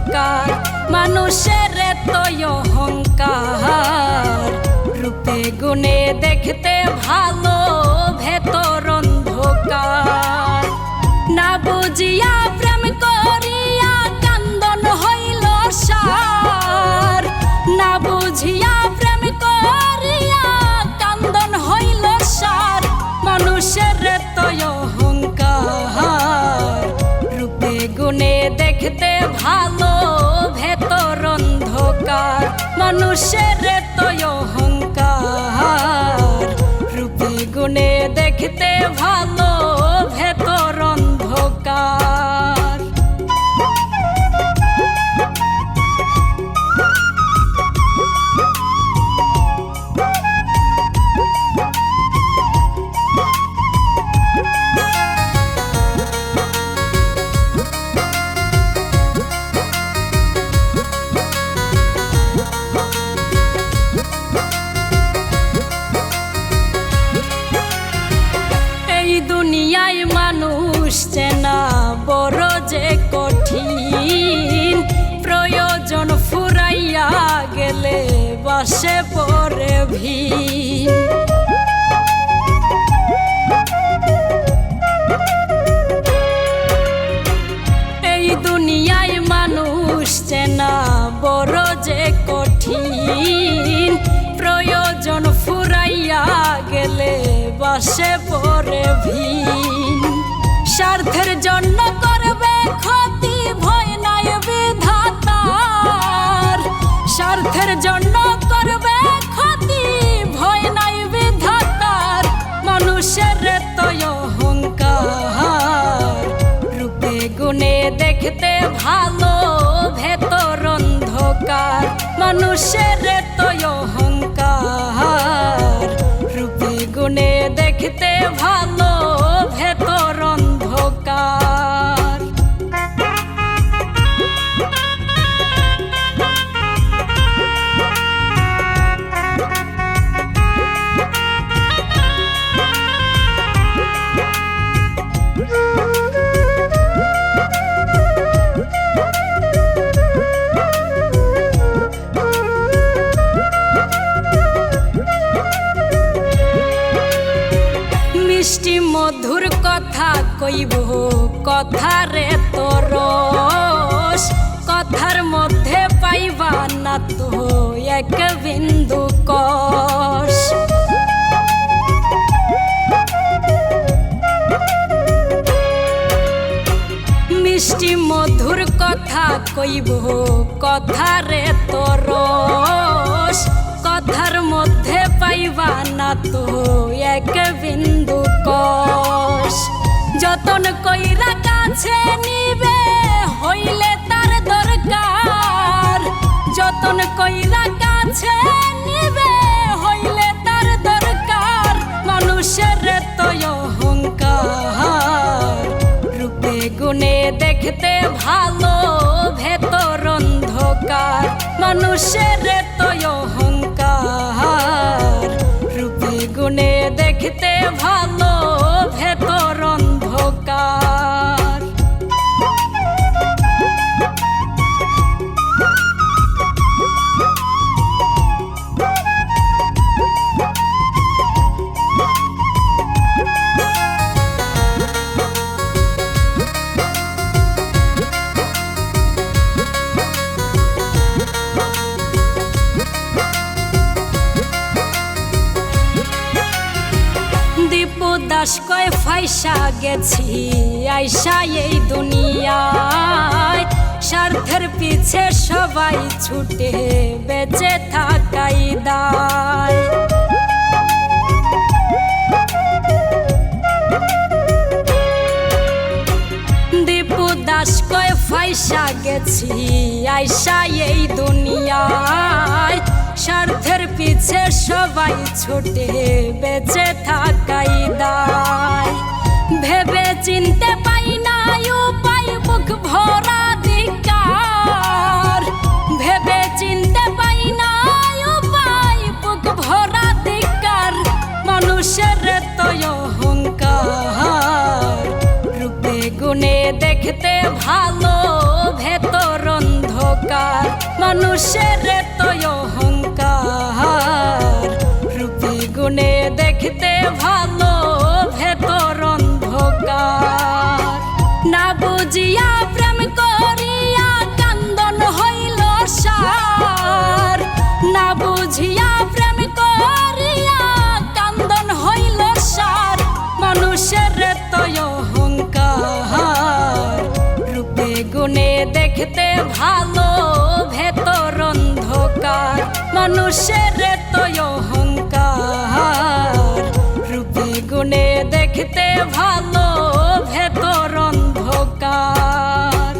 অন্ধকার মানুষের এতই অহংকার রূপে গুণে দেখতে ভালো ভেতর অন্ধকার না বুঝিয়া প্রেম করিয়া কান্দন হইল সার না বুঝিয়া প্রেম করিয়া কান্দন হইল সার মানুষের এতই অহংকার রূপে গুণে দেখতে ভালো ভেতর অন্ধকার মানুষের এতই অহংকার রূপে গুণে দেখতে ভালো ভেতর অন্ধকার দুনিয়ায় মানুষ চেনা বড় যে কঠিন প্রয়োজন ফুরাইয়া গেলে বাসে পড়ে ভিন এই দুনিয়ায় মানুষ চেনা বড় যে কঠিন প্রয়োজন ফুরাইয়া গেলে বাসে পড়ে ভিন স্বার্থের জন্য করবে ক্ষতি ভয় নাই বিধাতার স্বার্থের জন্য করবে ক্ষতি ভয় নাই বিধাতার মানুষের এতই অহংকার রূপে গুণে দেখতে ভালো ভেতর অন্ধকার মানুষের এতই অহংকার রূপে গুণে দেখতে ভালো ভেতর অন্ধকার মিষ্টি মধুর কথা কইব কথারে তরস কথার মধ্যে পাইবা না তো এক বিন্দু কষ মিষ্টি মধুর কথা কইব কথারে তরস কথার মধ্যে পাইবা না তো এক বিন্দু কষ যতন কইরা কাছে নিবে হইলে তার দরকার যতন কইরা কাছে নিবে হইলে তার দরকার মানুষের এতই অহংকার রূপে গুণে দেখতে ভালো ভেতর অন্ধকার মানুষের এতই অহংকার রূপে গুণে দেখতে ভালো ভেতর অন্ধকার দাস কয় ফাইসা গেছি আইসা এই দুনিয়ায় স্বার্থের পিছে সবাই ছুটে বেঁচে থাকাই দায় দীপু দাস কয় ফাইসা গেছি আইসা এই দুনিয়ায় স্বার্থের পিছে সবাই ছুটে বেঁচে থাকাই দায় ভেবে চিনতে পাই না উপায় বুক ভরা ধিক্কার ভেবে চিনতে পাই না উপায় বুক ভরা ধিক্কার মানুষের এতই অহংকার রূপে গুণে দেখতে ভালো ভেতর অন্ধ মানুষের তো অহংকার, রূপী গুণে দেখতে ভালো ভেতর অন্ধকার। না বুঝিয়া প্রেম করিয়া কান্দন হইল সার, না বুঝিয়া প্রেম করিয়া কান্দন হইল সার। মানুষের তো অহংকার, রূপে গুণে দেখতে ভালো ভেতর অন্ধকার। মানুষের তো অহংকার, রূপে গুণে দেখতে ভালো ভেতর অন্ধকার।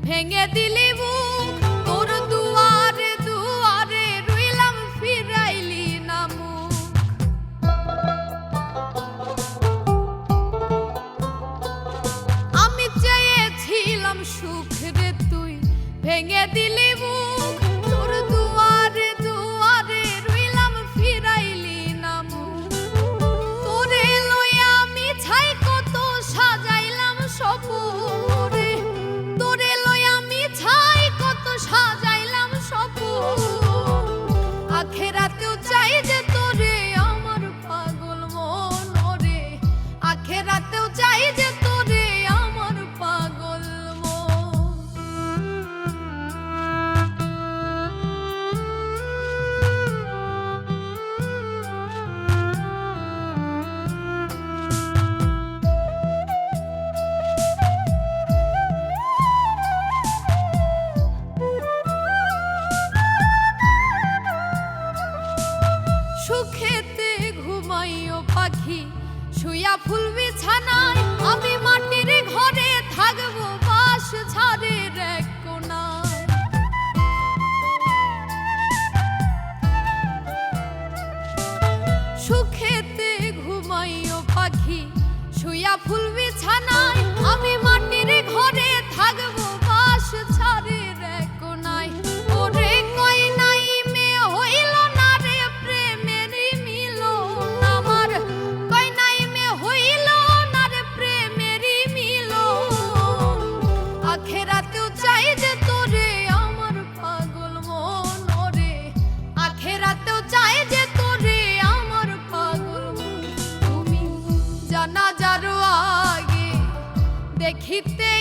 ভেঙে দিলি বুক, তোর দুয়ারে দুয়ারে রইলাম ফিরাইলি না মুখ। আমি চেয়েছিলাম সুখ রে তুই ভেঙে দিলি বুক, তোর দুয়ারে দুয়ারে রইলাম ফিরাইলি না মুখ। তোরে লইয়া আমি ছাই কত সাজাইলাম স্বপ্ন, তোরে লইয়া আমি ছাই কত সাজাইলাম স্বপ্ন। আখেরাতেও চাই যে তোরে আমার পাগল মন রে, আখেরাতেও চাই যে তোরে আমার পাগল মন। সুখেতে ঘুমাইও পাখি শুয়া ফুল বিছানায়, আমি মাটির ঘরে থাকবো বাস ঝাড়ের এক কোণায়। সুখেতে ঘুমাইও পাখি শুয়া ফুল বিছানায়, আমি মাটির ঘরে থাকবো বাস ঝাড়ের এক কোণায়। ওরে কই নাই মেয়ে হইল না রে প্রেমের মিলন আমার, কই নাই মেয়ে হইল না রে প্রেমের মিলন। আখেরাতেও চাই যে তোরে আমার পাগল মন রে, আখেরাতেও চাই যে তোরে আমার পাগল মন। তুমি জানাজার আগে দেখিতে